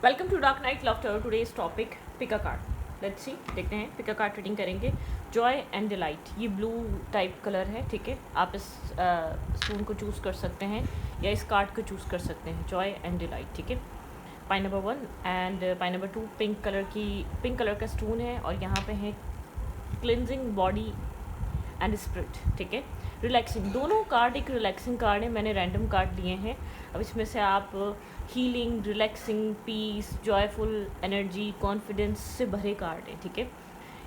Welcome to dark night love tower. Today's topic pick a card. Let's see, देखते हैं pick a card reading करेंगे। Joy and delight, ये blue type colour है, ठीक है। आप इस स्टोन को चूज़ कर सकते हैं या इस कार्ड को चूज़ कर सकते हैं, जॉय एंड डिलाइट, ठीक है। पाई नंबर 1 एंड पाई नंबर 2 पिंक कलर का स्टोन है और यहाँ पे है क्लिनजिंग बॉडी एंड स्पिरिट, ठीक है। रिलैक्सिंग, दोनों कार्ड एक रिलैक्सिंग कार्ड है। मैंने रैंडम कार्ड लिए हैं। अब इसमें से आप healing, relaxing, peace, joyful energy, confidence से भरे कार्ड हैं, ठीक है।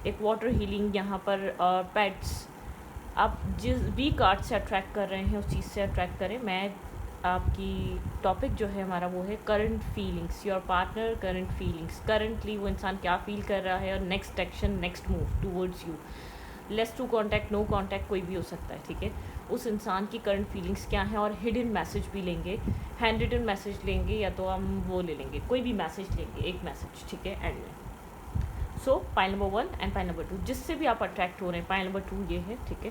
एक वाटर हीलिंग यहाँ पर, और पेट्स। आप जिस भी कार्ड से अट्रैक्ट कर रहे हैं उस चीज़ से अट्रैक्ट करें। मैं आपकी टॉपिक जो है हमारा वो है current feelings, your partner current feelings. Currently वो इंसान क्या फील कर रहा है और next action, next move towards you. Less to contact, no contact, कोई भी हो सकता है, ठीक है। उस इंसान की करंट फीलिंग्स क्या हैं, और हिडन मैसेज भी लेंगे, हैंड रिटन मैसेज लेंगे या तो हम वो ले लेंगे, कोई भी मैसेज लेंगे, एक मैसेज, ठीक है, एंड में। सो pile number 1 and pile number 2, जिससे भी आप अट्रैक्ट हो रहे हैं। पाइल नंबर 2 ये है, ठीक है,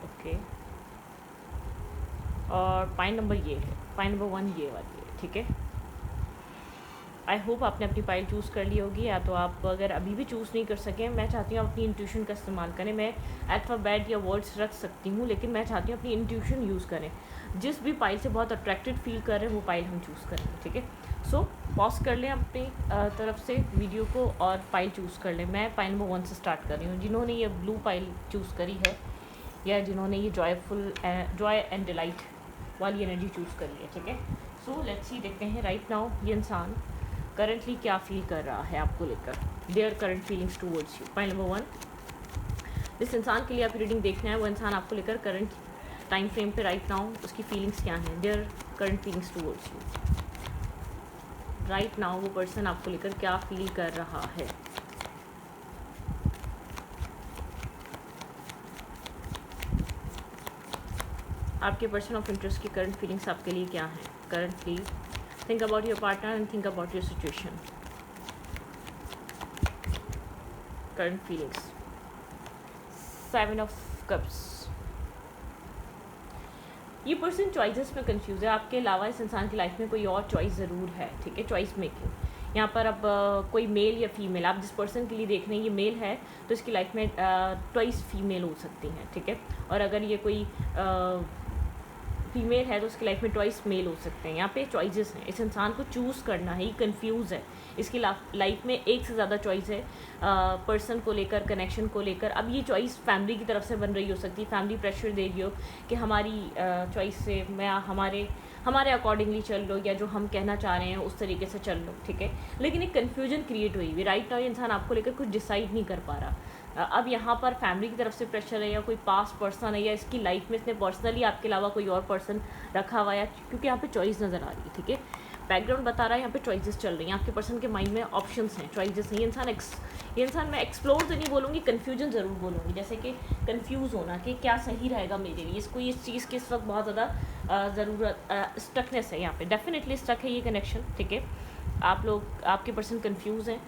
ओके। और पाइल नंबर ये है, पाइल नंबर 1 ये वाली है, ठीक है। आई होप आपने अपनी पाइल चूज़ कर ली होगी, या तो आप अगर अभी भी चूज़ नहीं कर सकें, मैं चाहती हूँ आप अपनी इंट्यूशन का इस्तेमाल करें। मैं अल्फ़ाबेट या वर्ड्स रख सकती हूँ, लेकिन मैं चाहती हूँ अपनी इंट्यूशन यूज़ करें। जिस भी पाइल से बहुत अट्रैक्टेड फील कर रहे हैं वो पाइल हम चूज़ करेंगे, ठीक है। सो पॉज कर लें अपनी तरफ से वीडियो को और पाइल चूज़ कर लें। मैं पाइल नंबर 1 से स्टार्ट कर रही हूँ। जिन्होंने ये ब्लू पाइल चूज़ करी है या जिन्होंने ये जॉय एंड डिलाइट वाली एनर्जी चूज़ करी है, ठीक है। सो लेट्स सी, देखते हैं राइट नाउ ये इंसान करंटली क्या फील कर रहा है आपको लेकर, their current feelings towards you. Point number 1, जिस इंसान के लिए आप रीडिंग देखना है वो इंसान आपको लेकर करंट टाइम फ्रेम पे राइट नाउ उसकी फीलिंग्स क्या हैं, their current feelings towards you. Right now वो पर्सन आपको लेकर क्या फील कर रहा है। आपके पर्सन ऑफ इंटरेस्ट की करंट फीलिंग्स आपके लिए क्या हैं currently. Think about your partner and think about your situation. Current feelings, 7 of cups. ये पर्सन चॉइसेस में कंफ्यूज है। आपके अलावा इस इंसान की लाइफ में कोई और चॉइस ज़रूर है, ठीक है, चॉइस मेकिंग। यहाँ पर अब कोई मेल या फीमेल, आप जिस पर्सन के लिए देख रहे हैं ये मेल है तो इसकी लाइफ में ट्वाइस फीमेल हो सकती हैं, ठीक है। और अगर ये कोई फीमेल है तो उसकी लाइफ में ट्वाइस मेल हो सकते हैं। यहाँ पे चॉइसेस हैं, इस इंसान को चूज़ करना है, ये कंफ्यूज है। इसकी लाइफ में एक से ज़्यादा चॉइस है पर्सन को लेकर, कनेक्शन को लेकर। अब ये चॉइस फैमिली की तरफ से बन रही हो सकती है, फैमिली प्रेशर दे रही हो कि हमारी चॉइस से मैं हमारे अकॉर्डिंगली चल लो, या जो हम कहना चाह रहे हैं उस तरीके से चल लो, ठीक है। लेकिन एक कन्फ्यूजन क्रिएट हुई हुई राइट नाउ, ये इंसान आपको लेकर कुछ डिसाइड नहीं कर पा रहा। अब यहाँ पर फैमिली की तरफ से प्रेशर है, या कोई पास्ट पर्सन है, या इसकी लाइफ में इसने पर्सनली आपके अलावा कोई और पर्सन रखा हुआ है, क्योंकि यहाँ पे चॉइस नज़र आ रही है, ठीक है। बैकग्राउंड बता रहा है यहाँ पे चॉइसेस चल रही हैं, आपके पर्सन के माइंड में ऑप्शंस हैं, चॉइसेस हैं। ये इंसान मैं एक्सप्लोर तो नहीं बोलूँगी, कन्फ्यूजन ज़रूर बोलूँगी, जैसे कि कन्फ्यूज़ होना कि क्या सही रहेगा मेरे लिए। इसको इस चीज़ की इस वक्त बहुत ज़्यादा ज़रूरत, स्टकनेस है यहाँ पे, डेफिनेटली स्टक है ये कनेक्शन, ठीक है। आपके पर्सन कन्फ्यूज़ हैं,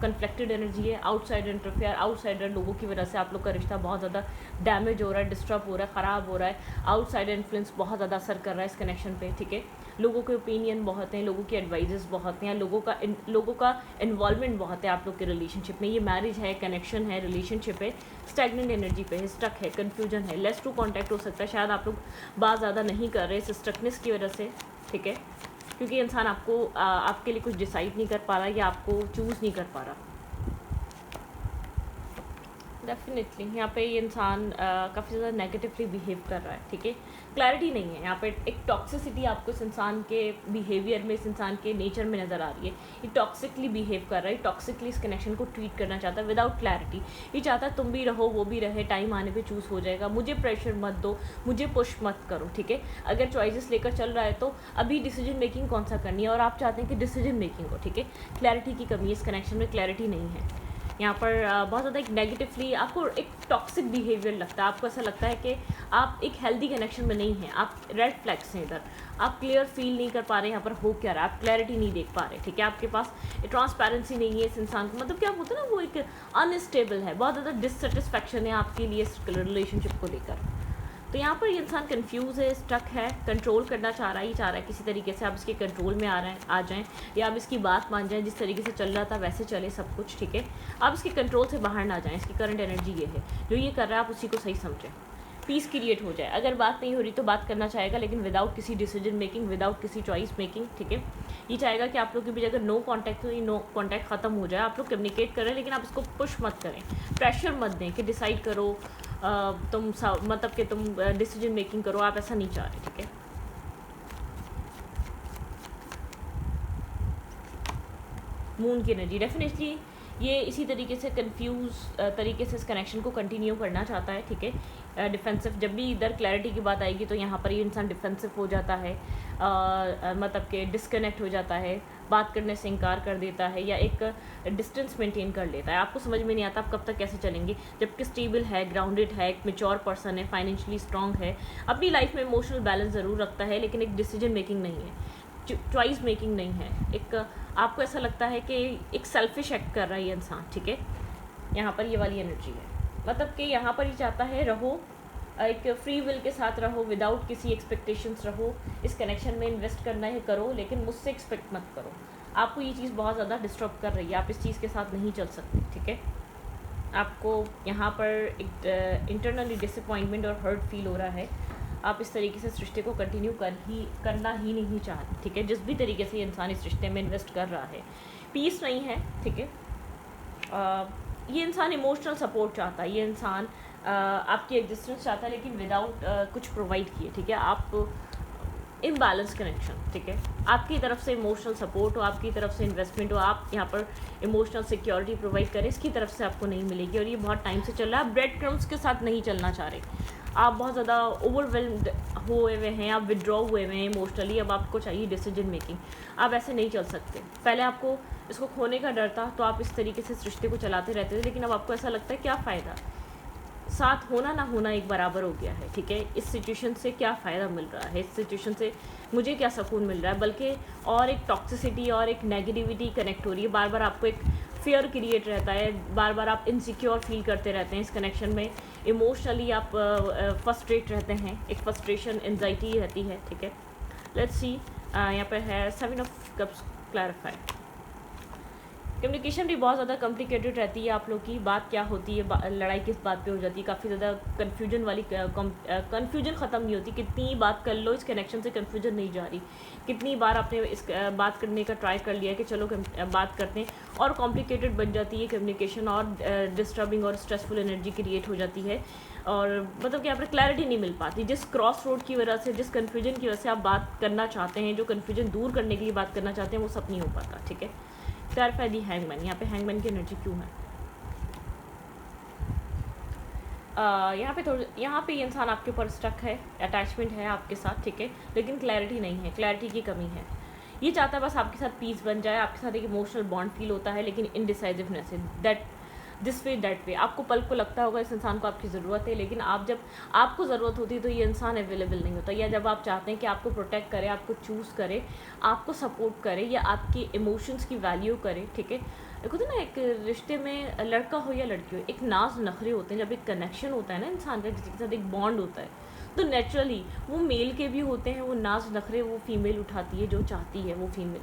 कन्फ्लिक्टेड एनर्जी है, आउटसाइडर इंटरफेयर, आउटसाइडर लोगों की वजह से आप लोग का रिश्ता बहुत ज़्यादा डैमेज हो रहा है, डिस्टर्ब हो रहा है, ख़राब हो रहा है। आउटसाइडर इन्फ्लुएंस बहुत ज़्यादा असर कर रहा है इस कनेक्शन पे, ठीक है। लोगों के ओपिनियन बहुत हैं, लोगों की एडवाइजेस बहुत हैं, लोगों का इन्वॉल्वमेंट बहुत है आप लोग के रिलेशनशिप में। ये मैरिज है, कनेक्शन है, रिलेशनशिप है, स्टैग्नेंट एनर्जी पे है, स्टक है, कन्फ्यूजन है, लेस टू कॉन्टैक्ट हो सकता है। शायद आप लोग बात ज़्यादा नहीं कर रहे इस स्टकनेस की वजह से, ठीक है, क्योंकि इंसान आपके लिए कुछ डिसाइड नहीं कर पा रहा या आपको चूज़ नहीं कर पा रहा। डेफिनेटली यहाँ पे ये इंसान काफ़ी ज़्यादा नेगेटिवली बिहेव कर रहा है, ठीक है। क्लैरिटी नहीं है यहाँ पे, एक टॉक्सिसिटी आपको इस इंसान के बिहेवियर में, इस इंसान के नेचर में नज़र आ रही है। ये टॉक्सिकली बिहेव कर रहा है, टॉक्सिकली इस कनेक्शन को ट्रीट करना चाहता है विदाउट क्लैरिटी। ये चाहता है तुम भी रहो वो भी रहे, टाइम आने पे चूज़ हो जाएगा, मुझे प्रेशर मत दो, मुझे पुश मत करो, ठीक है। अगर चॉइसेस लेकर चल रहा है तो अभी डिसीजन मेकिंग कौन सा करनी है, और आप चाहते हैं कि डिसीजन मेकिंग हो, ठीक है। क्लैरिटी की कमी है इस कनेक्शन में, क्लैरिटी नहीं है यहाँ पर। बहुत ज़्यादा एक नेगेटिवली आपको एक टॉक्सिक बिहेवियर लगता है, आपको ऐसा लगता है कि आप एक हेल्दी कनेक्शन में नहीं हैं, आप रेड फ्लैग्स हैं इधर, आप क्लियर फील नहीं कर पा रहे यहाँ पर हो क्या रहा है, आप क्लैरिटी नहीं देख पा रहे, ठीक है। आपके पास ट्रांसपेरेंसी नहीं है इस इंसान को, मतलब क्या होता है ना, वो एक अनस्टेबल है, बहुत ज़्यादा डिससेटिस्फैक्शन है आपके लिए इस रिलेशनशिप को लेकर। तो यहाँ पर ये इंसान कंफ्यूज है, स्टक है, कंट्रोल करना चाह रहा है, ये चाह रहा है किसी तरीके से आप इसके कंट्रोल में आ जाएं या आप इसकी बात मान जाएं, जिस तरीके से चल रहा था वैसे चले सब कुछ, ठीक है। आप इसके कंट्रोल से बाहर ना जाएं, इसकी करंट एनर्जी ये है, जो ये कर रहा है आप उसी को सही समझें, पीस क्रिएट हो जाए। अगर बात नहीं हो रही तो बात करना चाहेगा, लेकिन विदाउट किसी डिसीजन मेकिंग, विदाउट किसी चॉइस मेकिंग, ठीक है। ये चाहेगा कि आप लोग के बीच अगर नो कॉन्टैक्ट हो, नो कॉन्टैक्ट ख़त्म हो जाए, आप लोग कम्युनिकेट करें, लेकिन आप इसको पुश मत करें, प्रेशर मत दें कि डिसाइड करो, मतलब कि तुम डिसीजन मेकिंग करो, आप ऐसा नहीं चाह रहे, ठीक है। मून की एनर्जी डेफिनेटली ये इसी तरीके से कंफ्यूज तरीके से इस कनेक्शन को कंटिन्यू करना चाहता है, ठीक है। डिफेंसिव, जब भी इधर क्लैरिटी की बात आएगी तो यहाँ पर ये इंसान डिफेंसिव हो जाता है, मतलब कि डिस्कनेक्ट हो जाता है, बात करने से इनकार कर देता है या एक डिस्टेंस मेंटेन कर लेता है। आपको समझ में नहीं आता आप कब तक कैसे चलेंगे, जबकि स्टेबल है, ग्राउंडेड है, एक मैच्योर पर्सन है, फाइनेंशियली स्ट्रांग है, अपनी लाइफ में इमोशनल बैलेंस ज़रूर रखता है, लेकिन एक डिसीजन मेकिंग नहीं है, चॉइस मेकिंग नहीं है। एक आपको ऐसा लगता है कि एक सेल्फिश एक्ट कर रहा है ये इंसान, ठीक है। यहाँ पर ये वाली एनर्जी है, मतलब कि यहाँ पर ये चाहता है रहो, एक फ्री विल के साथ रहो, विदाउट किसी एक्सपेक्टेशंस रहो, इस कनेक्शन में इन्वेस्ट करना है करो, लेकिन मुझसे एक्सपेक्ट मत करो। आपको ये चीज़ बहुत ज़्यादा डिस्टर्ब कर रही है, आप इस चीज़ के साथ नहीं चल सकते, ठीक है। आपको यहाँ पर एक इंटरनली डिसअपॉइंटमेंट और हर्ट फील हो रहा है, आप इस तरीके से इस रिश्ते को कंटिन्यू करना ही नहीं चाहते, ठीक है। जिस भी तरीके से ये इंसान इस रिश्ते में इन्वेस्ट कर रहा है, पीस नहीं है, ठीक है। ये इंसान इमोशनल सपोर्ट चाहता है, ये इंसान आपकी एग्जिस्टेंस चाहता है, लेकिन विदाउट कुछ प्रोवाइड किए, ठीक है। आप इम्बैलेंस कनेक्शन, ठीक है। आपकी तरफ से इमोशनल सपोर्ट हो, आपकी तरफ से इन्वेस्टमेंट हो, आप यहाँ पर इमोशनल सिक्योरिटी प्रोवाइड करें, इसकी तरफ से आपको नहीं मिलेगी, और ये बहुत टाइम से चल रहा है। आप ब्रेड क्रम्स के साथ नहीं चलना चाह रहे, आप बहुत ज़्यादा ओवरवेल्म्ड हुए हुए हैं, आप विड्रॉ हुए हुए हैं इमोशनली, अब आपको चाहिए डिसीजन मेकिंग। आप ऐसे नहीं चल सकते। पहले आपको इसको खोने का डर था तो आप इस तरीके से इस रिश्ते को चलाते रहते थे, लेकिन अब आपको ऐसा लगता है क्या फ़ायदा, साथ होना ना होना एक बराबर हो गया है, ठीक है। इस सिचुएशन से क्या फ़ायदा मिल रहा है, इस सिचुएशन से मुझे क्या सुकून मिल रहा है, बल्कि और एक टॉक्सिसिटी और एक नेगेटिविटी कनेक्ट हो रही है। बार बार आपको एक फियर क्रिएट रहता है, बार बार आप इनसिक्योर फील करते रहते हैं इस कनेक्शन में, इमोशनली आप फ्रस्ट्रेट रहते हैं, एक फ्रस्ट्रेशन एंजाइटी रहती है, ठीक है। लेट्स सी, यहाँ पर है 7 ऑफ कप्स, क्लैरिफाई। कम्युनिकेशन भी बहुत ज़्यादा कॉम्प्लिकेटेड रहती है, आप लोग की बात क्या होती है, लड़ाई किस बात पे हो जाती है, काफ़ी ज़्यादा कन्फ्यूजन वाली, कन्फ्यूजन ख़त्म नहीं होती। कितनी बात कर लो इस कनेक्शन से कन्फ्यूजन नहीं जा रही, कितनी बार आपने इस बात करने का ट्राई कर लिया कि चलो बात करते हैं, और कॉम्प्लिकेटेड बन जाती है कम्युनिकेशन, और डिस्टर्बिंग और स्ट्रेसफुल एनर्जी क्रिएट हो जाती है, और मतलब कि यहाँ पर क्लैरिटी नहीं मिल पाती। जिस क्रॉस रोड की वजह से, जिस कन्फ्यूजन की वजह से आप बात करना चाहते हैं, जो कन्फ्यूजन दूर करने के लिए बात करना चाहते हैं, वो सब नहीं हो पाता, ठीक है। क्लैरिफाई दी हैंगमैन, यहाँ पे हैंगमैन की एनर्जी क्यों है, यहाँ पे ये इंसान आपके ऊपर स्टक है, अटैचमेंट है आपके साथ, ठीक है, लेकिन क्लैरिटी नहीं है, क्लैरिटी की कमी है। ये चाहता है बस आपके साथ पीस बन जाए, आपके साथ एक इमोशनल बॉन्ड फील होता है, लेकिन इनडिसाइसिवनेस है, that this way that way. आपको पल को लगता होगा इस इंसान को आपकी ज़रूरत है, लेकिन आप जब आपको ज़रूरत होती है तो ये इंसान अवेलेबल नहीं होता, या जब आप चाहते हैं कि आपको प्रोटेक्ट करे, आपको चूज़ करे, आपको सपोर्ट करे, या आपकी इमोशंस की वैल्यू करे, ठीक है। देखो तो ना, एक रिश्ते में लड़का हो या लड़की हो, एक नाज नखरे होते हैं। जब एक कनेक्शन होता है ना इंसान का, किसी के साथ एक बॉन्ड होता है, तो नेचुरली वो मेल के भी होते हैं, वो नाज नखरे वो फीमेल उठाती है, जो चाहती है वो फीमेल,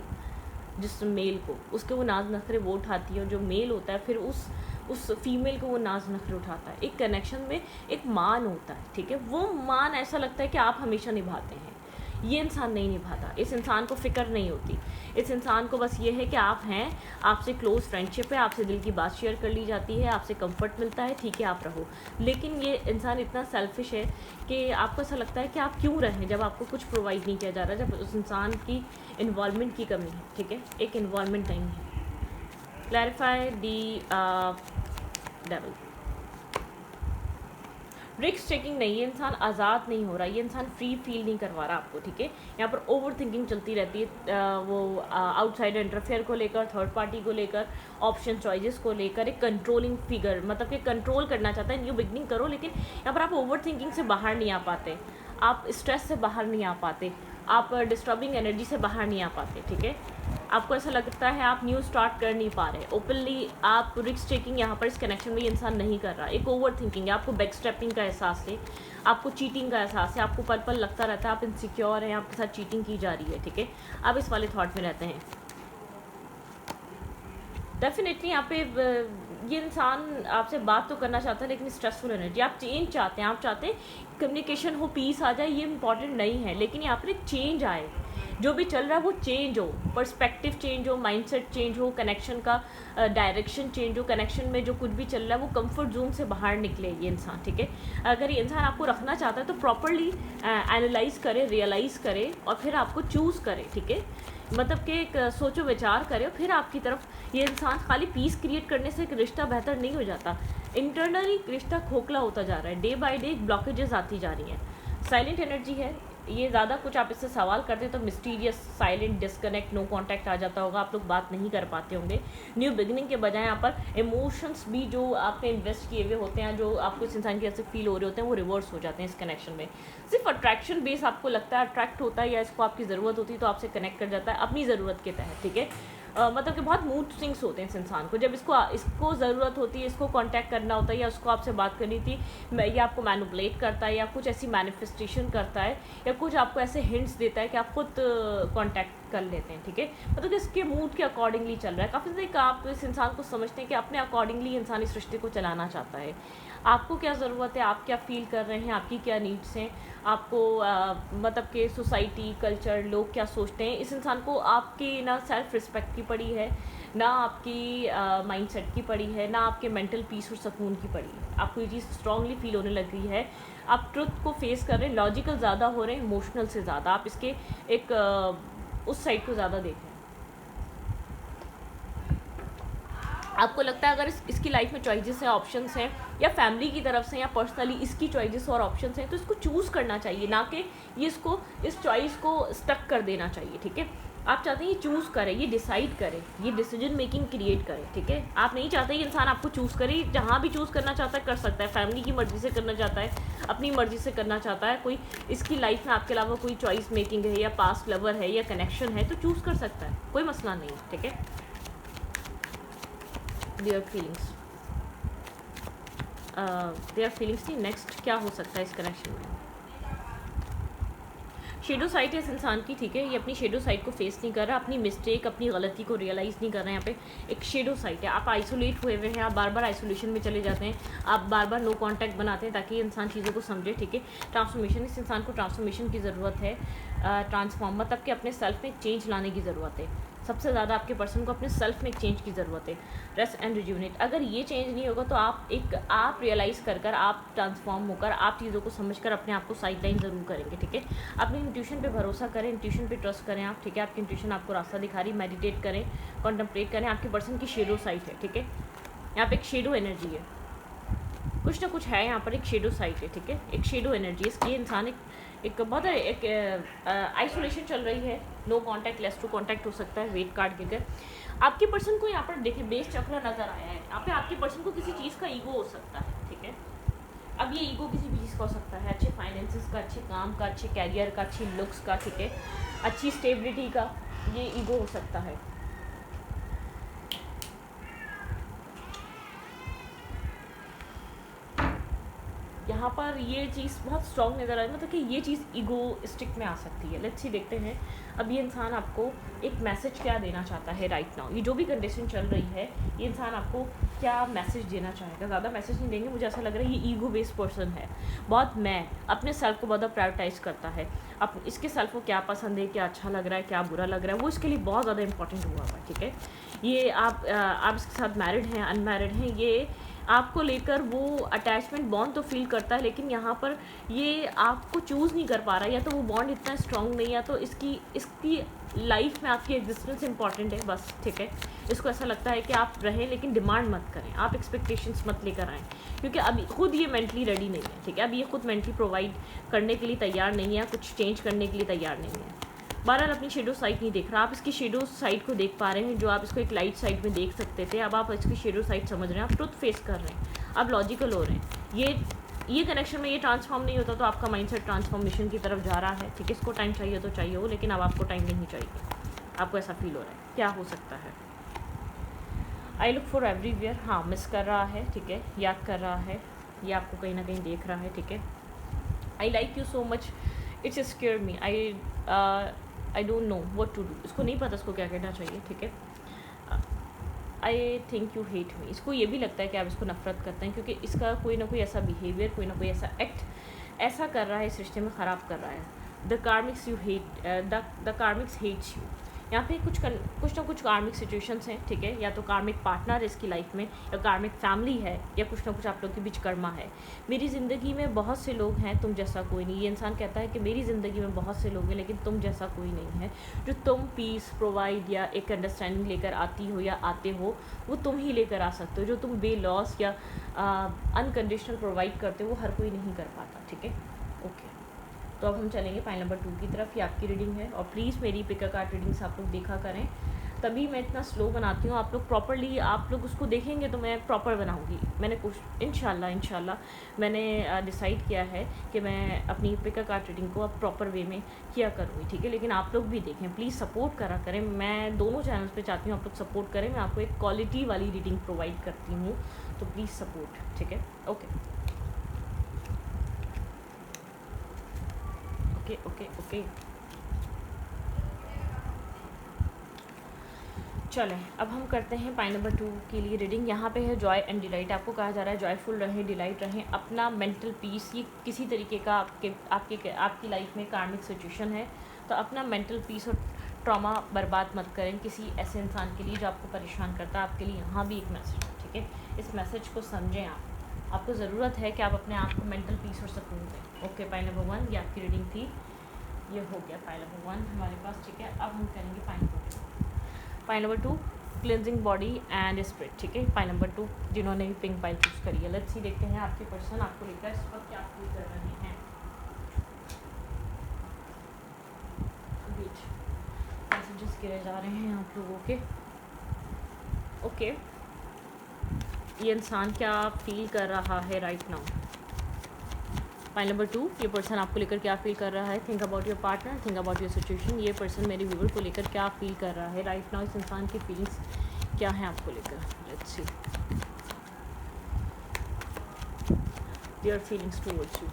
जिस मेल को उसके वो नाज नखरे वो उठाती है, और जो मेल होता है फिर उस फीमेल को वो नाज नखरे उठाता है। एक कनेक्शन में एक मान होता है, ठीक है। वो मान ऐसा लगता है कि आप हमेशा निभाते हैं, ये इंसान नहीं निभाता। इस इंसान को फ़िक्र नहीं होती, इस इंसान को बस ये है कि आप हैं, आपसे क्लोज़ फ्रेंडशिप है, आपसे दिल की बात शेयर कर ली जाती है, आपसे कंफर्ट मिलता है, ठीक है आप रहो। लेकिन ये इंसान इतना सेल्फिश है कि आपको ऐसा लगता है कि आप क्यों रहें जब आपको कुछ प्रोवाइड नहीं किया जा रहा, जब उस इंसान की इन्वॉल्वमेंट की कमी है, ठीक है, एक इन्वॉल्वमेंट नहीं है। क्लैरिफाई दी डेविल। रिस्क टेकिंग नहीं, ये इंसान आज़ाद नहीं हो रहा, ये इंसान फ्री फील नहीं करवा रहा आपको, ठीक है। यहाँ पर ओवर थिंकिंग चलती रहती है, वो आउटसाइड इंटरफेयर को लेकर, थर्ड पार्टी को लेकर, ऑप्शन चॉइसेस को लेकर, एक कंट्रोलिंग फिगर, मतलब कि कंट्रोल करना चाहता है। न्यू बिगनिंग करो, लेकिन यहाँ पर आप ओवर थिंकिंग से बाहर नहीं आ पाते, आप स्ट्रेस से बाहर नहीं आ पाते, आप डिस्टर्बिंग एनर्जी से बाहर नहीं आ पाते, ठीक है। आपको ऐसा लगता है आप न्यू स्टार्ट कर नहीं पा रहे, ओपनली आप रिस्क टेकिंग यहाँ पर इस कनेक्शन में ये इंसान नहीं कर रहा। एक ओवर थिंकिंग है, आपको बैक स्टेपिंग का एहसास है, आपको चीटिंग का एहसास है, आपको पल पल लगता रहता है आप इनसिक्योर हैं, आपके साथ चीटिंग की जा रही है, ठीक है। आप इस वाले थॉट में रहते हैं। डेफिनेटली यहाँ पे ये इंसान आपसे बात तो करना चाहता है लेकिन स्ट्रेसफुल एनर्जी, आप चेंज चाहते हैं, आप चाहते हैं कम्युनिकेशन हो, पीस आ जाए, ये इंपॉर्टेंट नहीं है, लेकिन यहाँ पर एक चेंज आए, जो भी चल रहा है वो चेंज हो, पर्सपेक्टिव चेंज हो, माइंडसेट चेंज हो, कनेक्शन का डायरेक्शन चेंज हो, कनेक्शन में जो कुछ भी चल रहा है वो कंफर्ट जोन से बाहर निकले ये इंसान, ठीक है। अगर ये इंसान आपको रखना चाहता है तो प्रॉपरली एनालाइज करे, रियलाइज़ करे और फिर आपको चूज़ करे, ठीक है। मतलब कि एक सोचो विचार करे और फिर आपकी तरफ ये इंसान, खाली पीस क्रिएट करने से एक रिश्ता बेहतर नहीं हो जाता, इंटरनली रिश्ता खोखला होता जा रहा है, डे बाय डे ब्लॉकेजेस आती जा रही हैं। साइलेंट एनर्जी है ये, ज़्यादा कुछ आप इससे सवाल करते तो mysterious, silent, disconnect, no contact आ जाता होगा, आप लोग बात नहीं कर पाते होंगे। न्यू बिगिनिंग के बजाय यहाँ पर इमोशंस भी जो आपने इन्वेस्ट किए हुए होते हैं, जो आपको इस इंसान के ऐसे फील हो रहे होते हैं, वो रिवर्स हो जाते हैं इस कनेक्शन में। सिर्फ अट्रैक्शन बेस आपको लगता है अट्रैक्ट होता है या इसको आपकी ज़रूरत होती है तो आपसे कनेक्ट कर जाता है अपनी ज़रूरत के तहत, ठीक है। मतलब कि बहुत मूड स्विंग्स होते हैं इस इंसान को, जब इसको ज़रूरत होती है, इसको कांटेक्ट करना होता है या उसको आपसे बात करनी थी, या आपको मैनिपुलेट करता है या कुछ ऐसी मैनिफेस्टेशन करता है या कुछ आपको ऐसे हिंट्स देता है कि आप खुद कांटेक्ट कर लेते हैं, ठीक है। मतलब इसके मूड के अकॉर्डिंगली चल रहा है। काफ़ी ज़्यादा आप इस इंसान को समझते हैं कि अपने अकॉर्डिंगली इंसान इस रिश्ते को चलाना चाहता है। आपको क्या ज़रूरत है, आप क्या फील कर रहे हैं, आपकी क्या नीड्स हैं, आपको मतलब कि सोसाइटी, कल्चर, लोग क्या सोचते हैं, इस इंसान को आपकी ना सेल्फ रिस्पेक्ट की पड़ी है, ना आपकी माइंडसेट की पड़ी है, ना आपके मेंटल पीस और सुकून की पड़ी है। आपको ये चीज़ स्ट्रांगली फील होने लग गई है, आप ट्रुथ को फेस कर रहे हैं, लॉजिकल ज़्यादा हो रहे हैं इमोशनल से ज़्यादा, आप इसके एक उस साइड को ज़्यादा देखें। आपको लगता है अगर इसकी लाइफ में चॉइसेस हैं, ऑप्शंस हैं, या फैमिली की तरफ से या पर्सनली इसकी चॉइसेस और ऑप्शंस हैं, तो इसको चूज़ करना चाहिए, ना कि ये इसको इस चॉइस को स्टक कर देना चाहिए, ठीक है। आप चाहते हैं ये चूज़ करे, ये डिसाइड करे, ये डिसीजन मेकिंग क्रिएट करे, ठीक है। आप नहीं चाहते ये इंसान आपको चूज़ करे, जहाँ भी चूज़ करना चाहता है कर सकता है, फैमिली की मर्ज़ी से करना चाहता है, अपनी मर्ज़ी से करना चाहता है, कोई इसकी लाइफ में आपके अलावा कोई चॉइस मेकिंग है या पास्ट लवर है या कनेक्शन है तो चूज़ कर सकता है, कोई मसला नहीं है, ठीक है। देयर फीलिंग्स, देयर फीलिंग्स नहीं, नेक्स्ट क्या हो सकता है इस कनेक्शन में। शेडो साइड है इस इंसान की, ठीक है। ये अपनी शेडो साइड को फेस नहीं कर रहा, अपनी मिस्टेक, अपनी गलती को रियलाइज़ नहीं कर रहा है। यहाँ पे एक शेडो साइड है, आप आइसोलेट हुए हुए हैं, आप बार बार आइसोलेशन में चले जाते हैं, आप बार बार नो कांटेक्ट बनाते हैं ताकि इंसान चीज़ों को समझे, ठीक है। ट्रांसफॉर्मेशन, इस इंसान को ट्रांसफॉर्मेशन की ज़रूरत है, ट्रांसफॉर्म मतलब कि अपने सेल्फ में चेंज लाने की ज़रूरत है। सबसे ज़्यादा आपके पर्सन को अपने सेल्फ में एक चेंज की ज़रूरत है, रेस्ट एंड रिज्यूनेट। अगर ये चेंज नहीं होगा तो आप रियलाइज़ कर आप ट्रांसफॉर्म होकर आप चीज़ों को समझकर अपने आप को साइड लाइन ज़रूर करेंगे, ठीक है। अपनी इंट्यूशन पे भरोसा करें, इंट्यूशन पे ट्रस्ट करें आप, ठीक है। आपकी इंट्यूशन आपको रास्ता दिखा रही, मेडिटेट करें, कॉन्टम्पलेट करें। आपके पर्सन की शेडो साइड है, ठीक है। यहाँ पे एक शेडो एनर्जी है, कुछ ना कुछ है यहाँ पर, एक शेडो साइड है, ठीक है। एक शेडो एनर्जी है, इसलिए इंसान एक बहुत एक आइसोलेशन चल रही है, no contact, less to contact हो सकता है, वेट कार्ड गिरकर। आपके पर्सन को यहाँ पर देखिए बेस चक्र नज़र आया है, यहाँ पे आपके पर्सन को किसी चीज़ का ईगो हो सकता है, ठीक है। अब ये ईगो किसी भी चीज़ का हो सकता है, अच्छे फाइनेंसेस का, अच्छे काम का, अच्छे कैरियर का, अच्छी लुक्स का, ठीक है, अच्छी स्टेबिलिटी का, ये ईगो हो सकता है। यहाँ पर ये चीज़ बहुत स्ट्रॉन्ग नज़र आ रही है, मतलब कि ये चीज़ ईगोइस्टिक में आ सकती है। लेट्स सी, देखते हैं अब ये इंसान आपको एक मैसेज क्या देना चाहता है राइट नाउ। ये जो भी कंडीशन चल रही है, ये इंसान आपको क्या मैसेज देना चाहेगा। ज़्यादा मैसेज नहीं देंगे, मुझे ऐसा लग रहा है ये ईगो बेस्ड पर्सन है, बहुत मैं अपने सेल्फ को बहुत प्रायोरिटाइज़ करता है। अब इसके सेल्फ को क्या पसंद है, क्या अच्छा लग रहा है, क्या बुरा लग रहा है, वो इसके लिए बहुत ज़्यादा इंपॉर्टेंट हुआ है, ठीक है। ये आप इसके साथ मैरिड हैं, अनमैरिड हैं, ये आपको लेकर वो अटैचमेंट बॉन्ड तो फील करता है, लेकिन यहाँ पर ये आपको चूज़ नहीं कर पा रहा, या तो वो बॉन्ड इतना स्ट्रॉन्ग नहीं, या तो इसकी लाइफ में आपकी एग्जिस्टेंस इंपॉर्टेंट है बस, ठीक है। इसको ऐसा लगता है कि आप रहें लेकिन डिमांड मत करें, आप एक्सपेक्टेशंस मत लेकर आएँ, क्योंकि अभी खुद ये मेंटली रेडी नहीं है, ठीक है। अब ये खुद मेंटली प्रोवाइड करने के लिए तैयार नहीं है, कुछ चेंज करने के लिए तैयार नहीं है। बहरहाल अपनी शेडो साइड नहीं देख रहा, आप इसकी शेडो साइड को देख पा रहे हैं, जो आप इसको एक लाइट साइड में देख सकते थे, अब आप इसकी शेडो साइड समझ रहे हैं, आप ट्रुथ फेस कर रहे हैं, आप लॉजिकल हो रहे हैं। ये ये कनेक्शन में ये ट्रांसफॉर्म नहीं होता तो आपका माइंडसेट ट्रांसफॉर्मेशन की तरफ जा रहा है, ठीक है। इसको टाइम चाहिए तो चाहिए हो, लेकिन अब आपको टाइम नहीं चाहिए, आपको ऐसा फील हो रहा है। क्या हो सकता है? आई लुक फॉर एवरीवेयर, हाँ, मिस कर रहा है, ठीक है, याद कर रहा है, ये आपको कहीं ना कहीं देख रहा है, ठीक है। I like you so much, it's scare me, I don't know what to do, इसको नहीं पता इसको क्या कहना चाहिए, ठीक है। I think you hate me, इसको ये भी लगता है कि आप इसको नफरत करते हैं, क्योंकि इसका कोई ना कोई ऐसा बिहेवियर, कोई ना कोई ऐसा एक्ट ऐसा कर रहा है, इस रिश्ते में ख़राब कर रहा है। The karmics you hate, the karmics hates you, यहाँ पे कुछ ना कुछ कार्मिक सिचुएशंस हैं, ठीक है। या तो कार्मिक पार्टनर है इसकी लाइफ में, या कार्मिक फैमिली है, या कुछ ना कुछ आप लोग के बीच कर्मा है। मेरी ज़िंदगी में बहुत से लोग हैं, तुम जैसा कोई नहीं। ये इंसान कहता है कि मेरी ज़िंदगी में बहुत से लोग हैं, लेकिन तुम जैसा कोई नहीं है। जो तुम पीस प्रोवाइड या एक अंडरस्टैंडिंग लेकर आती हो या आते हो, वो तुम ही लेकर आ सकते हो। जो तुम बेलॉस या अनकंडीशनल प्रोवाइड करते हो, वो हर कोई नहीं कर पाता, ठीक है। ओके, तो अब हम चलेंगे पाइल नंबर 2 की तरफ। ये आपकी रीडिंग है, और प्लीज़ मेरी पिक अ कार्ड रीडिंग्स आप लोग देखा करें, तभी मैं इतना स्लो बनाती हूँ। आप लोग प्रॉपरली आप लोग उसको देखेंगे तो मैं प्रॉपर बनाऊँगी। मैंने कुछ इंशाल्लाह मैंने डिसाइड किया है कि मैं अपनी पिक अ कार्ड रीडिंग को अब प्रॉपर वे में किया करूँगी, ठीक है। लेकिन आप लोग भी देखें, प्लीज़ सपोर्ट करा करें। मैं दोनों चैनल्स पे चाहती हूँ आप लोग सपोर्ट करें। मैं आपको एक क्वालिटी वाली रीडिंग प्रोवाइड करती हूँ, तो प्लीज़ सपोर्ट, ठीक है। ओके ओके ओके ओके, चलें अब हम करते हैं पाइल नंबर 2 के लिए रीडिंग। यहाँ पे है जॉय एंड डिलाइट। आपको कहा जा रहा है जॉयफुल रहें, डिलाइट रहें, अपना मेंटल पीस, ये किसी तरीके का आपकी लाइफ में कार्मिक सिचुएशन है, तो अपना मेंटल पीस और ट्रॉमा बर्बाद मत करें किसी ऐसे इंसान के लिए जो आपको परेशान करता है। आपके लिए यहाँ भी एक मैसेज है, ठीक है। इस मैसेज को समझें आपको ज़रूरत है कि आप अपने आप को मेंटल पीस और सुकून दें। ओके, पाइल नंबर 1 ये आपकी रीडिंग थी, ये हो गया पाइल नंबर 1 हमारे पास, ठीक है। अब हम करेंगे pile number 2। Pile number 2 cleansing body and spirit, ठीक है। पाइल नंबर 2 जिन्होंने भी पिंक पाइल चूज़ करी है, लेट्स सी देखते हैं आपके पर्सन आपको लेकर इस वक्त क्या फील कर रहे हैं। मैसेजेस गिरे जा रहे हैं आप लोगों के। ओके, ये इंसान क्या फील कर रहा है राइट नाउ। पाइल नंबर 2 ये पर्सन आपको लेकर क्या फील कर रहा है। Think about your partner, think about your situation. ये पर्सन मेरे व्यूअर को लेकर क्या फील कर रहा है राइट नाउ। इस इंसान की फीलिंग्स क्या हैं आपको लेकर, let's see their feelings towards you.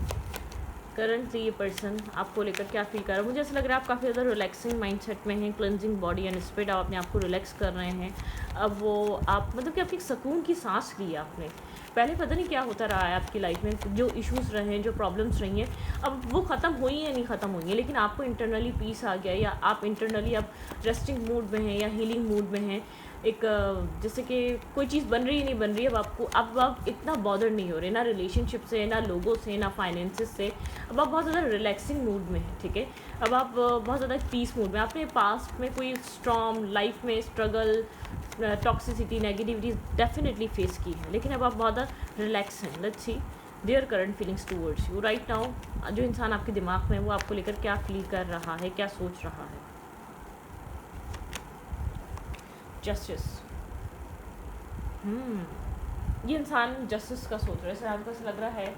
Currently ये पर्सन आपको लेकर क्या फील कर रहा है। मुझे ऐसा लग रहा है आप काफ़ी ज़्यादा रिलैक्सिंग माइंडसेट में हैं, क्लेंजिंग बॉडी एंड स्पिरिट। आप अपने आप को रिलैक्स कर रहे हैं। अब वो आप मतलब कि आपकी सुकून की सांस ली आपने। पहले पता नहीं क्या होता रहा है आपकी लाइफ में, जो इश्यूज़ रहे हैं, जो प्रॉब्लम्स रही हैं, अब वो ख़त्म हुई हैं, नहीं ख़त्म हुई हैं, लेकिन आपको इंटरनली पीस आ गया, या आप इंटरनली अब रेस्टिंग मूड में हैं या हीलिंग मूड में हैं। एक जैसे कि कोई चीज़ बन रही है, नहीं बन रही है, अब आप इतना बॉदर नहीं हो रहे, ना रिलेशनशिप से, ना लोगों से, ना फाइनेंसिस से। अब आप बहुत ज़्यादा रिलैक्सिंग मूड में हैं, ठीक है। अब आप बहुत ज़्यादा पीस मूड में। आपने पास्ट में कोई स्ट्रॉन्ग लाइफ में struggle, toxicity, negativity definitely face की है, लेकिन अब आप बहुत ज़्यादा रिलैक्स हैं। Let's see their current feelings towards you right now. जो इंसान आपके दिमाग में है वो आपको लेकर क्या फील कर रहा है, क्या सोच रहा है। जस्टिस, ये इंसान जस्टिस का सोच रहा है। इस आपको ऐसा लग रहा है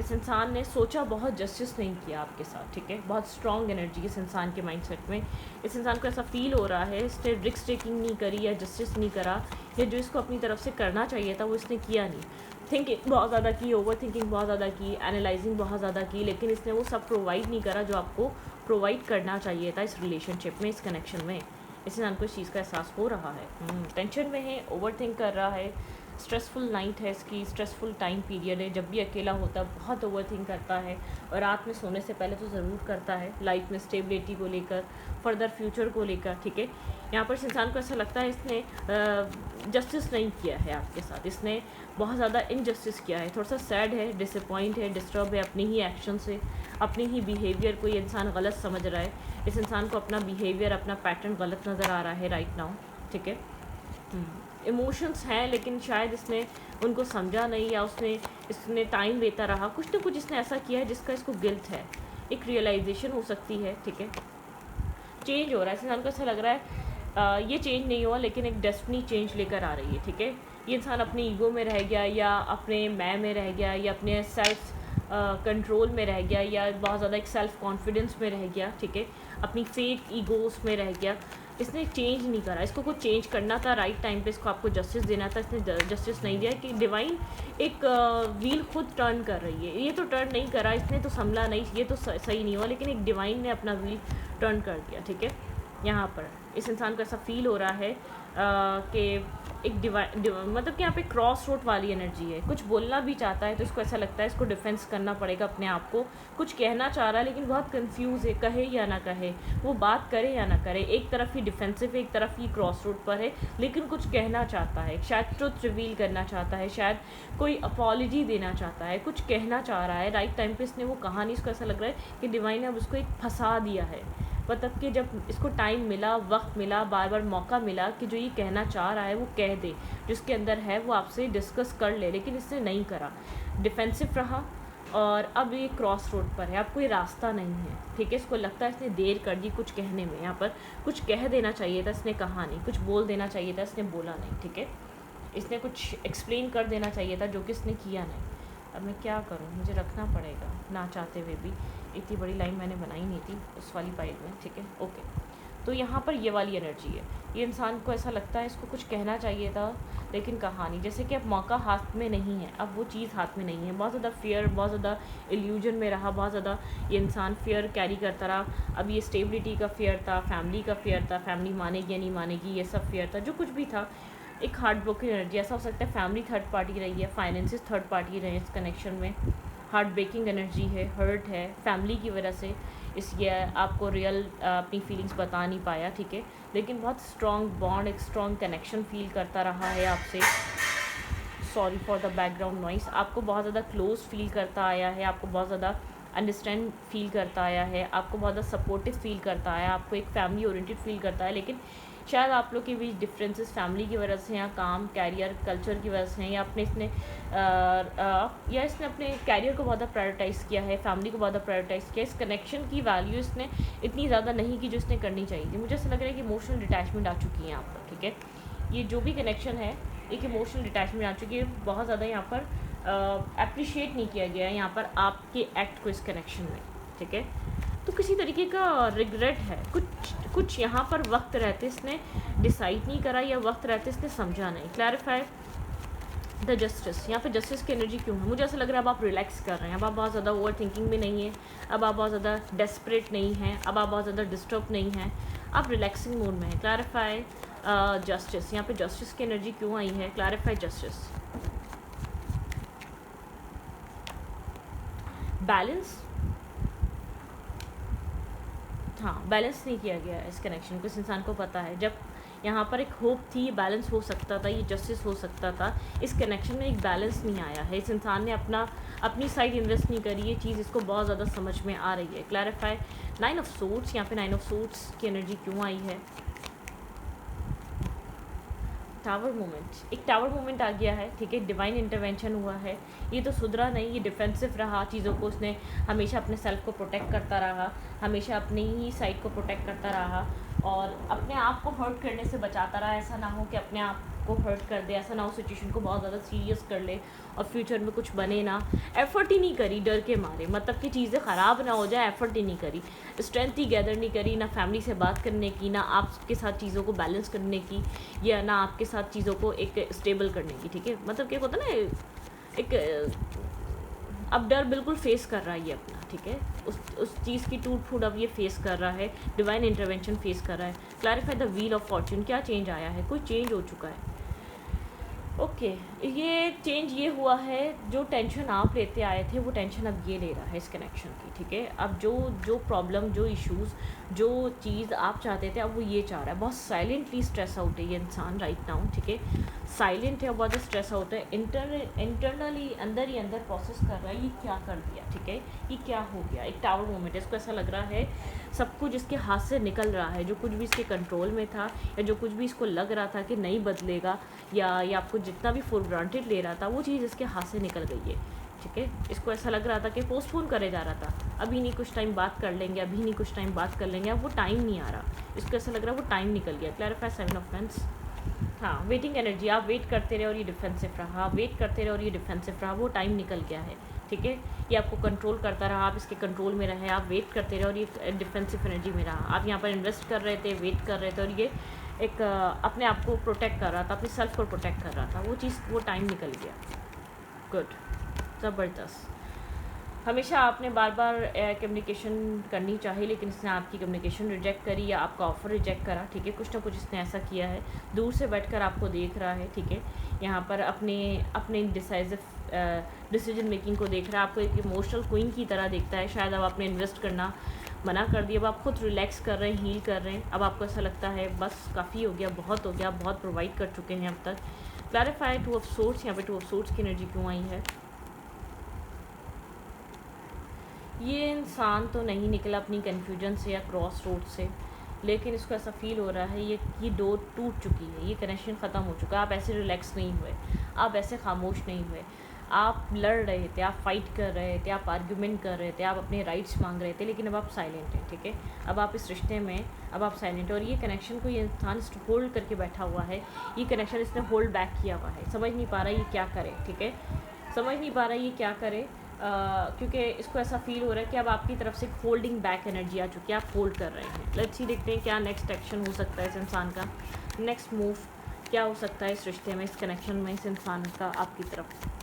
इस इंसान ने सोचा बहुत, जस्टिस नहीं किया आपके साथ, ठीक है। बहुत स्ट्रॉन्ग एनर्जी इस इंसान के माइंडसेट में। इस इंसान को ऐसा फील हो रहा है इसने रिस्क टेकिंग नहीं करी या जस्टिस नहीं करा, या जो इसको अपनी तरफ से करना चाहिए था वो इसने किया नहीं। थिंकिंग बहुत ज़्यादा की, ओवर थिंकिंग बहुत ज़्यादा की, एनालाइजिंग बहुत ज़्यादा की, लेकिन इसने वो सब प्रोवाइड नहीं करा जो आपको प्रोवाइड करना चाहिए था इस रिलेशनशिप में, इस कनेक्शन में। इस इंसान को इस चीज़ का एहसास हो रहा है। टेंशन में है, ओवर थिंक कर रहा है, स्ट्रेसफुल नाइट है इसकी, स्ट्रेसफुल टाइम पीरियड है। जब भी अकेला होता है बहुत ओवर थिंक करता है, और रात में सोने से पहले तो ज़रूर करता है, लाइफ में स्टेबिलिटी को लेकर, फर्दर फ्यूचर को लेकर, ठीक है। यहाँ पर इस इंसान को ऐसा लगता है इसने जस्टिस नहीं किया है आपके साथ, इसने बहुत ज़्यादा इनजस्टिस किया है। थोड़ा सा सैड है, डिसअपॉइंट है, डिस्टर्ब है अपनी ही एक्शन से, अपने ही बिहेवियर को ये इंसान गलत समझ रहा है। इस इंसान को अपना बिहेवियर, अपना पैटर्न गलत नज़र आ रहा है राइट नाउ, ठीक है। इमोशंस हैं, लेकिन शायद इसने उनको समझा नहीं, या इसने टाइम लेता रहा। कुछ ना कुछ इसने ऐसा किया है जिसका इसको गिल्ट है, एक रियलाइजेशन हो सकती है, ठीक है। चेंज हो रहा है, इस इंसान को ऐसा लग रहा है ये चेंज नहीं हुआ, लेकिन एक डेस्टिनी चेंज लेकर आ रही है, ठीक है। ये इंसान अपने ईगो में रह गया, या अपने मैं में रह गया, या अपने सेल्फ कंट्रोल में रह गया या बहुत ज़्यादा एक सेल्फ कॉन्फिडेंस में रह गया, ठीक है, अपनी फेक ईगोस में रह गया। इसने चेंज नहीं करा, इसको कुछ चेंज करना था राइट टाइम पे, इसको आपको जस्टिस देना था, इसने जस्टिस नहीं दिया कि डिवाइन एक व्हील खुद टर्न कर रही है। ये तो टर्न नहीं करा, इसने तो संभला नहीं, ये तो सही नहीं हुआ, लेकिन एक डिवाइन ने अपना व्हील टर्न कर दिया, ठीक है। यहाँ पर इस इंसान को ऐसा फील हो रहा है कि एक मतलब कि यहाँ पे क्रॉस रोड वाली एनर्जी है। कुछ बोलना भी चाहता है तो इसको ऐसा लगता है इसको डिफेंस करना पड़ेगा अपने आप को। कुछ कहना चाह रहा है लेकिन बहुत कंफ्यूज है, कहे या ना कहे, वो बात करे या ना करे। एक तरफ ही डिफेंसिव है, एक तरफ ही क्रॉस रोड पर है, लेकिन कुछ कहना चाहता है, शायद ट्रुथ रिवील करना चाहता है, शायद कोई अपॉलॉजी देना चाहता है, कुछ कहना चाह रहा है। राइट टाइम पे इसने वो कहा नहीं, इसको ऐसा लग रहा है कि डिवाइन ने अब उसको एक फंसा दिया है। मतलब कि जब इसको टाइम मिला, वक्त मिला, बार बार मौका मिला कि जो ये कहना चाह रहा है वो कह दे, जिसके अंदर है वो आपसे डिस्कस कर ले, लेकिन इसने नहीं करा, डिफेंसिव रहा और अब ये क्रॉस रोड पर है, अब कोई रास्ता नहीं है, ठीक है। इसको लगता है इसने देर कर दी कुछ कहने में, यहाँ पर कुछ कह देना चाहिए था, इसने कहा नहीं, कुछ बोल देना चाहिए था, इसने बोला नहीं, ठीक है। इसने कुछ एक्सप्लेन कर देना चाहिए था जो कि इसने किया नहीं। अब मैं क्या करूँ, मुझे रखना पड़ेगा ना चाहते हुए भी। इतनी बड़ी लाइन मैंने बनाई नहीं थी उस वाली फाइल में, ठीक है, ओके। तो यहाँ पर ये वाली एनर्जी है, ये इंसान को ऐसा लगता है इसको कुछ कहना चाहिए था लेकिन कहा नहीं, जैसे कि अब मौका हाथ में नहीं है, अब वो चीज़ हाथ में नहीं है। बहुत ज़्यादा फियर, बहुत ज़्यादा इल्यूजन में रहा, बहुत ज़्यादा ये इंसान फियर कैरी करता रहा। अब ये स्टेबिलिटी का फियर था, फैमिली का फियर था, फैमिली मानेगी या नहीं मानेगी, ये सब फियर था, जो कुछ भी था। एक हार्ट ब्रोकन एनर्जी, ऐसा हो सकता है फैमिली थर्ड पार्टी रही है, फाइनेंसिस थर्ड पार्टी रहे इस कनेक्शन में। हार्ट ब्रेकिंग एनर्जी है, हर्ट है फैमिली की वजह से, इस ये आपको रियल अपनी फीलिंग्स बता नहीं पाया, ठीक है, लेकिन बहुत स्ट्रॉन्ग बॉन्ड, एक स्ट्रॉन्ग कनेक्शन फील करता रहा है आपसे। Sorry for the background noise. आपको बहुत ज़्यादा क्लोज फील करता आया है, आपको बहुत ज़्यादा अंडरस्टैंड फील करता आया है, आपको बहुत ज़्यादा सपोर्टिव फील करता आया, आपको एक फैमिली ओरिएंटेड फील करता है। लेकिन शायद आप लोग के बीच डिफरेंसेस फैमिली की वजह से या काम, कैरियर, कल्चर की वजह से हैं, या इसने अपने कैरियर को बहुत ज़्यादा प्रायोरिटाइज़ किया है, फैमिली को बहुत ज़्यादा प्रायोरिटाइज़ किया। इस कनेक्शन की वैल्यू इसने इतनी ज़्यादा नहीं की जो इसने करनी चाहिए थी। मुझे ऐसा लग रहा है कि इमोशनल डिटैचमेंट आ चुकी है यहाँ पर, ठीक है। ये जो भी कनेक्शन है एक इमोशनल डिटैचमेंट आ चुकी है, बहुत ज़्यादा यहाँ पर अप्रिशिएट नहीं किया गया है यहाँ पर आपके एक्ट को इस कनेक्शन में, ठीक है। तो किसी तरीके का रिग्रेट है, कुछ यहाँ पर वक्त रहते इसने डिसाइड नहीं करा, या वक्त रहते इसने समझा नहीं। क्लैरिफाई द जस्टिस, यहाँ पे जस्टिस की एनर्जी क्यों है? मुझे ऐसा लग रहा है अब आप रिलैक्स कर रहे हैं, अब आप बहुत ज़्यादा ओवर थिंकिंग में नहीं है, अब आप बहुत ज़्यादा डेस्परेट नहीं हैं, अब आप बहुत ज़्यादा डिस्टर्ब नहीं हैं, आप रिलैक्सिंग मोड में हैं। क्लैरिफाई जस्टिस, यहाँ पे जस्टिस की एनर्जी क्यों आई है? Clarify justice. बैलेंस, हाँ, बैलेंस नहीं किया गया है इस कनेक्शन को। इस इंसान को पता है जब यहाँ पर एक होप थी, ये बैलेंस हो सकता था, ये जस्टिस हो सकता था, इस कनेक्शन में एक बैलेंस नहीं आया है। इस इंसान ने अपनी साइड इन्वेस्ट नहीं करी, ये चीज़ इसको बहुत ज़्यादा समझ में आ रही है। क्लैरिफाई 9 ऑफ सूट्स, यहाँ पे 9 ऑफ सूट्स की एनर्जी क्यों आई है? टावर मोमेंट, एक टावर मोमेंट आ गया है, ठीक है, डिवाइन इंटरवेंशन हुआ है। ये तो सुधरा नहीं, ये डिफेंसिव रहा, चीज़ों को उसने हमेशा अपने सेल्फ को प्रोटेक्ट करता रहा, हमेशा अपनी ही साइड को प्रोटेक्ट करता रहा और अपने आप को हर्ट करने से बचाता रहा। ऐसा ना हो कि अपने आप को हर्ट कर दे, ऐसा ना हो सिचुएशन को बहुत ज़्यादा सीरियस कर ले और फ्यूचर में कुछ बने ना। एफर्ट ही नहीं करी डर के मारे, मतलब कि चीज़ें ख़राब ना हो जाए, एफर्ट ही नहीं करी, स्ट्रेंथ ही गैदर नहीं करी, ना फैमिली से बात करने की, ना आपके साथ चीज़ों को बैलेंस करने की, या ना आपके साथ चीज़ों को एक स्टेबल करने की, ठीक है। मतलब क्या होता है ना, एक अब डर बिल्कुल फेस कर रहा है ये अपना, ठीक है, उस चीज़ की टूट फूट अब ये फेस कर रहा है, डिवाइन इंटरवेंशन फेस कर रहा है। Clarify the wheel of Fortune, क्या चेंज आया है? कोई चेंज हो चुका है, ओके। ये चेंज ये हुआ है, जो टेंशन आप लेते आए थे वो टेंशन अब ये ले रहा है इस कनेक्शन की, ठीक है। अब जो प्रॉब्लम, जो इश्यूज़, जो चीज़ आप चाहते थे अब वो ये चाह रहा है। बहुत साइलेंटली स्ट्रेस आउट है ये इंसान राइट नाउ, ठीक है, साइलेंट है और बहुत स्ट्रेस आउट है, इंटरनली अंदर ही अंदर प्रोसेस कर रहा है ये क्या कर दिया, ठीक है, ये क्या हो गया। एक टावर मोमेंट है, इसको ऐसा लग रहा है सब कुछ इसके हाथ से निकल रहा है, जो कुछ भी इसके कंट्रोल में था या जो कुछ भी इसको लग रहा था कि नहीं बदलेगा, या आपको जितना भी फॉर ग्रांटेड ले रहा था वो चीज़ इसके हाथ से निकल गई है, ठीक है। इसको ऐसा लग रहा था कि पोस्टपोन करे जा रहा था, अभी नहीं कुछ टाइम बात कर लेंगे, अभी नहीं कुछ टाइम बात कर लेंगे, अब वो टाइम नहीं आ रहा, इसको ऐसा लग रहा है वो टाइम निकल गया। क्लैरिफाई 7 ऑफ पेंस, हाँ, वेटिंग एनर्जी, आप वेट करते रहे और ये डिफेंसिव रहा, वेट करते रहे और ये डिफेंसिव रहा, वो टाइम निकल गया है, ठीक है। ये आपको कंट्रोल करता रहा, आप इसके कंट्रोल में रहे, आप वेट करते रहे और ये डिफेंसिव एनर्जी में रहा। आप यहाँ पर इन्वेस्ट कर रहे थे, वेट कर रहे थे और ये एक अपने आप को प्रोटेक्ट कर रहा था, अपनी सेल्फ को प्रोटेक्ट कर रहा था। वो चीज़, वो टाइम निकल गया। गुड, ज़बरदस्त। हमेशा आपने बार बार कम्युनिकेशन करनी चाहिए, लेकिन इसने आपकी कम्युनिकेशन रिजेक्ट करी या आपका ऑफ़र रिजेक्ट करा, ठीक है। कुछ ना कुछ इसने ऐसा किया है, दूर से बैठकर आपको देख रहा है, ठीक है। यहाँ पर अपने डिसाइसिव डिसीजन मेकिंग को देख रहा है, आपको एक इमोशनल क्वीन की तरह देखता है। शायद अब आपने इन्वेस्ट करना मना कर दिया, अब आप खुद रिलैक्स कर रहे हैं, हील कर रहे हैं। अब आपको ऐसा लगता है बस काफ़ी हो गया, बहुत हो गया, आप बहुत प्रोवाइड कर चुके हैं अब तक। क्लैरिफाई टू ऑफ सोर्स, यहाँ पे टू ऑफ सोर्स की एनर्जी क्यों आई है? ये इंसान तो नहीं निकला अपनी कन्फ्यूजन से या क्रॉस रोड से, लेकिन इसको ऐसा फील हो रहा है ये डोर टूट चुकी है, ये कनेक्शन ख़त्म हो चुका है। आप ऐसे रिलैक्स नहीं हुए, आप ऐसे खामोश नहीं हुए, आप लड़ रहे थे, आप फाइट कर रहे थे, आप आर्ग्यूमेंट कर रहे थे, आप अपने राइट्स मांग रहे थे, लेकिन अब आप साइलेंट हैं, ठीक है। अब आप इस रिश्ते में, अब आप साइलेंट हैं और ये कनेक्शन को ये इंसान होल्ड करके बैठा हुआ है। ये कनेक्शन इसने होल्ड बैक किया हुआ है, समझ नहीं पा रहा ये क्या करे, ठीक है। समझ नहीं पा रहा ये क्या करे, क्योंकि इसको ऐसा फील हो रहा है कि अब आपकी तरफ से होल्डिंग बैक एनर्जी आ चुकी है, आप होल्ड कर रहे हैं। लेट्स सी, देखते हैं क्या नेक्स्ट एक्शन हो सकता है इस इंसान का, नेक्स्ट मूव क्या हो सकता है इस रिश्ते में, इस कनेक्शन में, इस इंसान का आपकी तरफ।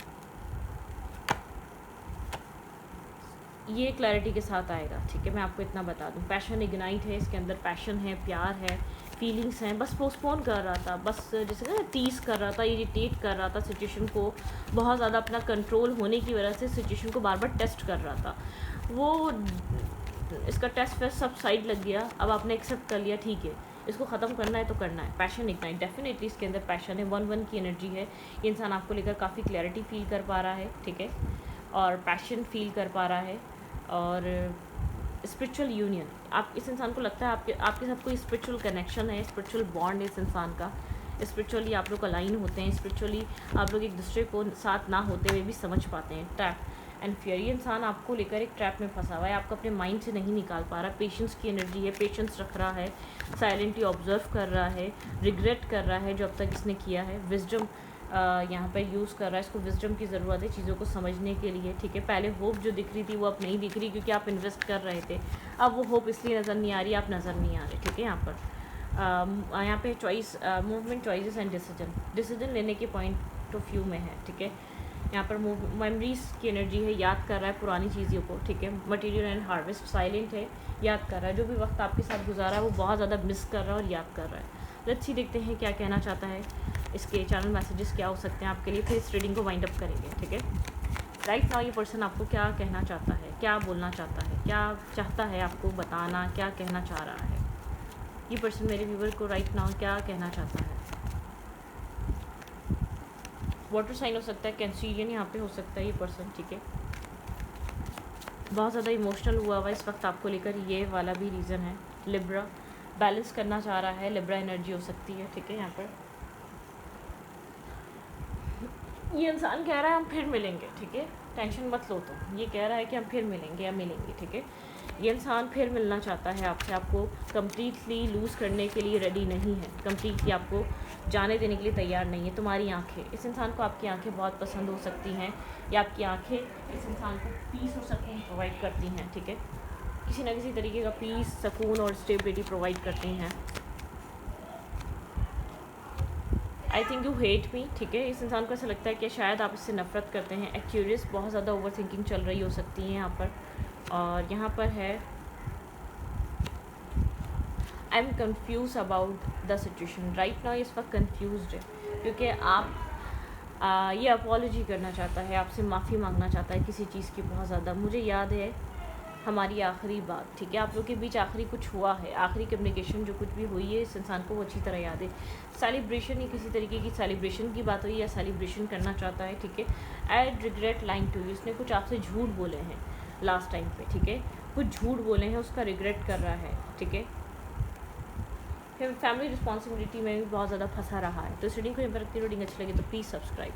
ये क्लैरिटी के साथ आएगा, ठीक है। मैं आपको इतना बता दूं, पैशन इग्नाइट है, इसके अंदर पैशन है, प्यार है, फीलिंग्स हैं। बस पोस्टपोन कर रहा था, बस जैसे ना टीज कर रहा था, इरिटेट कर रहा था सिचुएशन को, बहुत ज़्यादा अपना कंट्रोल होने की वजह से सिचुएशन को बार बार टेस्ट कर रहा था। वो इसका टेस्ट वेस्ट सब साइड लग गया, अब आपने एक्सेप्ट कर लिया, ठीक है, इसको ख़त्म करना है तो करना है। पैशन इग्नाइट, डेफिनेटली इसके अंदर पैशन है, 1-1 की एनर्जी है। ये इंसान आपको लेकर काफ़ी क्लैरिटी फील कर पा रहा है, ठीक है, और पैशन फील कर पा रहा है। और स्पिरिचुअल यूनियन, आप इस इंसान को लगता है आपके साथ कोई स्पिरिचुअल कनेक्शन है, स्पिरिचुअल बॉन्ड है इस इंसान का। स्पिरिचुअली आप लोग अलाइन होते हैं, स्पिरिचुअली आप लोग एक दूसरे को साथ ना होते हुए भी समझ पाते हैं। ट्रैप एंड फियर, ये इंसान आपको लेकर एक ट्रैप में फंसा हुआ है, आपको अपने माइंड से नहीं निकाल पा रहा। पेशेंस की एनर्जी है, पेशेंस रख रहा है, साइलेंटली ऑब्जर्व कर रहा है, रिग्रेट कर रहा है जो अब तक इसने किया है। विजडम यहाँ पर यूज़ कर रहा है, इसको विजडम की ज़रूरत है चीज़ों को समझने के लिए, ठीक है। पहले होप जो दिख रही थी वो अब नहीं दिख रही, क्योंकि आप इन्वेस्ट कर रहे थे, अब वो होप इसलिए नज़र नहीं आ रही, आप नज़र नहीं आ रहे, ठीक है। यहाँ पे choice, movement, choices and decision लेने के पॉइंट ऑफ व्यू में है, ठीक है। यहाँ पर मेमोरीज की एनर्जी है, याद कर रहा है पुरानी चीज़ों को, ठीक है। मटेरियल एंड हार्वेस्ट, साइलेंट है, याद कर रहा है, जो भी वक्त आपके साथ गुजारा है वो बहुत ज़्यादा मिस कर रहा है और याद कर रहा है। लेट्स सी, देखते हैं क्या कहना चाहता है, इसके चैनल मैसेजेस क्या हो सकते हैं आपके लिए, फिर इस रीडिंग को वाइंड अप करेंगे, ठीक है। राइट नाउ ये पर्सन आपको क्या कहना चाहता है, क्या बोलना चाहता है, क्या चाहता है आपको बताना, क्या कहना चाह रहा है ये पर्सन मेरे व्यूवर को राइट नाउ क्या कहना चाहता है। वाटर साइन हो सकता है, कैंसिलियन यहाँ पे हो सकता है ये पर्सन, ठीक है। बहुत ज़्यादा इमोशनल हुआ हुआ इस वक्त आपको लेकर, ये वाला भी रीज़न है। लिब्रा, बैलेंस करना चाह रहा है, लिब्रा एनर्जी हो सकती है, ठीक है। यहाँ पर ये इंसान कह रहा है हम फिर मिलेंगे, ठीक है, टेंशन मत लो। तो ये कह रहा है कि हम फिर मिलेंगे या मिलेंगे, ठीक है। ये इंसान फिर मिलना चाहता है आपसे, आपको कम्प्लीटली लूज़ करने के लिए रेडी नहीं है, कम्प्लीटली आपको जाने देने के लिए तैयार नहीं है। तुम्हारी आंखें, इस इंसान को आपकी आंखें बहुत पसंद हो सकती हैं, या आपकी आंखें इस इंसान को पीस और सकून प्रोवाइड करती हैं, ठीक है। किसी न किसी तरीके का पीस, सकून और स्टेबिलिटी प्रोवाइड करती हैं। आई थिंक यू हेट मी, ठीक है। इस इंसान को ऐसा लगता है कि शायद आप इससे नफरत करते हैं। एक्यूरियस, बहुत ज़्यादा ओवर थिंकिंग चल रही हो सकती है यहाँ पर। और यहाँ पर है I am confuse about the situation right now. इस वक्त कन्फ्यूज है क्योंकि आप ये अपॉलॉजी करना चाहता है, आपसे माफ़ी मांगना चाहता है किसी चीज़ की बहुत ज़्यादा। मुझे याद है हमारी आखिरी बात, ठीक है, आप लोग के बीच आखिरी कुछ हुआ है, आखिरी कम्युनिकेशन जो कुछ भी हुई है, इस इंसान को वो अच्छी तरह याद है। सेलिब्रेशन या किसी तरीके की सेलिब्रेशन की बात हुई या सेलिब्रेशन करना चाहता है, ठीक है। I regret lying to you, इसने कुछ आपसे झूठ बोले हैं लास्ट टाइम पे, ठीक है, कुछ झूठ बोले हैं, उसका रिग्रेट कर रहा है, ठीक है। फिर फैमिली रिस्पॉन्सिबिलिटी में भी बहुत ज़्यादा फंसा रहा है। तो इस रीडिंग को यहाँ पर रखती, रीडिंग अच्छी लगी तो प्लीज़ सब्सक्राइब।